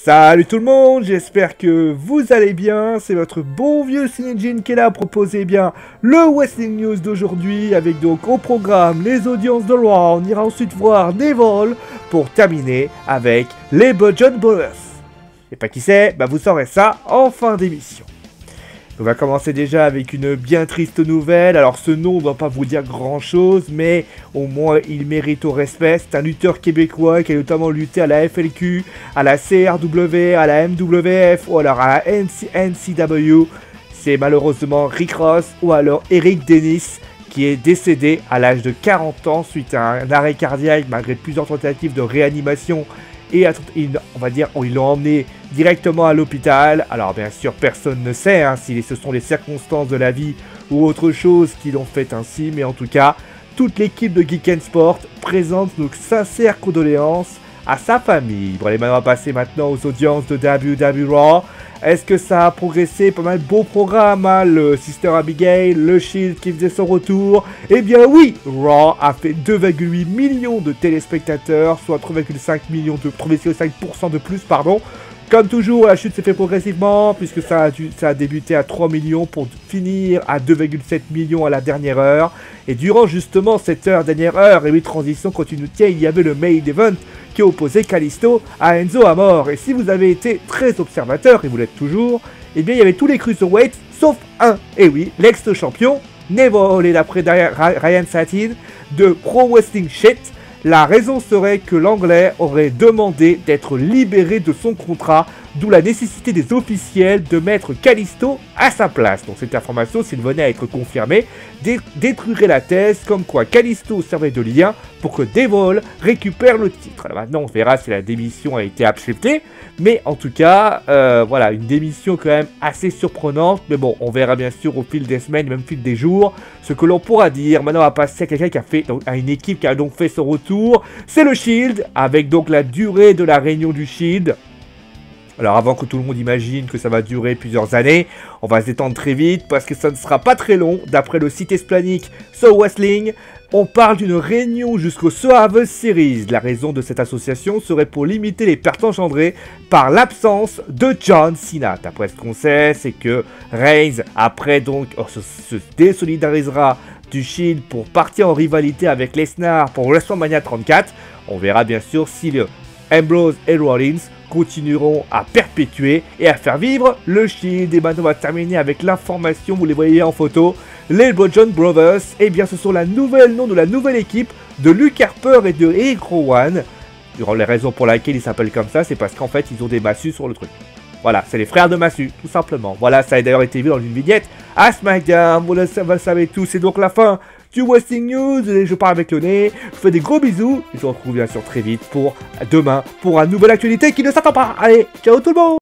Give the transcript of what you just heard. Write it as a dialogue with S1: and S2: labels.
S1: Salut tout le monde, j'espère que vous allez bien, c'est votre bon vieux Sinjin qui est là à proposer bien le Wrestling News d'aujourd'hui avec donc au programme les audiences de Raw, on ira ensuite voir Neville pour terminer avec les Bludgeon Brothers. Et pas qui c'est, bah vous saurez ça en fin d'émission. On va commencer déjà avec une bien triste nouvelle. Alors ce nom ne va pas vous dire grand chose, mais au moins il mérite au respect. C'est un lutteur québécois qui a notamment lutté à la FLQ, à la CRW, à la MWF ou alors à la NCW. C'est malheureusement Rick Ross ou alors Eric Dennis qui est décédé à l'âge de 40 ans suite à un arrêt cardiaque malgré plusieurs tentatives de réanimation. Et on va dire, ils l'ont emmené directement à l'hôpital. Alors bien sûr, personne ne sait si ce sont les circonstances de la vie ou autre chose qui l'ont fait ainsi. Mais en tout cas, toute l'équipe de Geek & Sport présente nos sincères condoléances à sa famille. Bon, allez, on va passer maintenant aux audiences de WWE Raw. Est-ce que ça a progressé? Pas mal de beaux programmes, le Sister Abigail, le Shield qui faisait son retour. Eh bien oui, Raw a fait 2,8 millions de téléspectateurs, soit 3,5% de plus, pardon. Comme toujours, la chute s'est fait progressivement, puisque ça a débuté à 3 millions pour finir à 2,7 millions à la dernière heure. Et durant justement cette dernière heure, et oui, transition continuité, il y avait le main event qui opposait Kalisto à Enzo Amore. Et si vous avez été très observateur, et vous l'êtes toujours, eh bien il y avait tous les cruiserweights, sauf un. Et oui, l'ex-champion, Neville, et d'après Ryan Satin, de Pro Wrestling Shit. La raison serait que l'anglais aurait demandé d'être libéré de son contrat, d'où la nécessité des officiels de mettre Kalisto à sa place. Donc cette information, s'il venait à être confirmée, détruirait la thèse comme quoi Kalisto servait de lien pour que Devil récupère le titre. Alors maintenant, on verra si la démission a été acceptée, mais en tout cas, voilà, une démission quand même assez surprenante. Mais bon, on verra bien sûr au fil des semaines, même au fil des jours, ce que l'on pourra dire. Maintenant, on va passer à quelqu'un qui a fait, donc, à une équipe qui a donc fait son retour. C'est le Shield, avec donc la durée de la réunion du Shield. Alors avant que tout le monde imagine que ça va durer plusieurs années, on va s'étendre très vite parce que ça ne sera pas très long. D'après le site hispanique So Wrestling, on parle d'une réunion jusqu'au Survivor Series. La raison de cette association serait pour limiter les pertes engendrées par l'absence de John Cena. D'après ce qu'on sait, c'est que Reigns, après donc, se désolidarisera du Shield pour partir en rivalité avec Lesnar pour WrestleMania 34. On verra bien sûr si le Ambrose et Rollins continueront à perpétuer et à faire vivre le Shield. Et maintenant on va terminer avec l'information, vous les voyez en photo, les Bludgeon Brothers, et bien ce sont le nom de la nouvelle équipe de Luke Harper et de Eric Rowan. Durant les raisons pour lesquelles ils s'appellent comme ça, c'est parce qu'en fait ils ont des massues sur le truc. Voilà, c'est les frères de massue, tout simplement. Voilà, ça a d'ailleurs été vu dans une vignette à SmackDown, vous le savez tous, c'est donc la fin du Wrestling News, je pars avec le nez, je vous fais des gros bisous, et je vous retrouve bien sûr très vite pour demain, pour une nouvelle actualité qui ne s'attend pas. Allez, ciao tout le monde!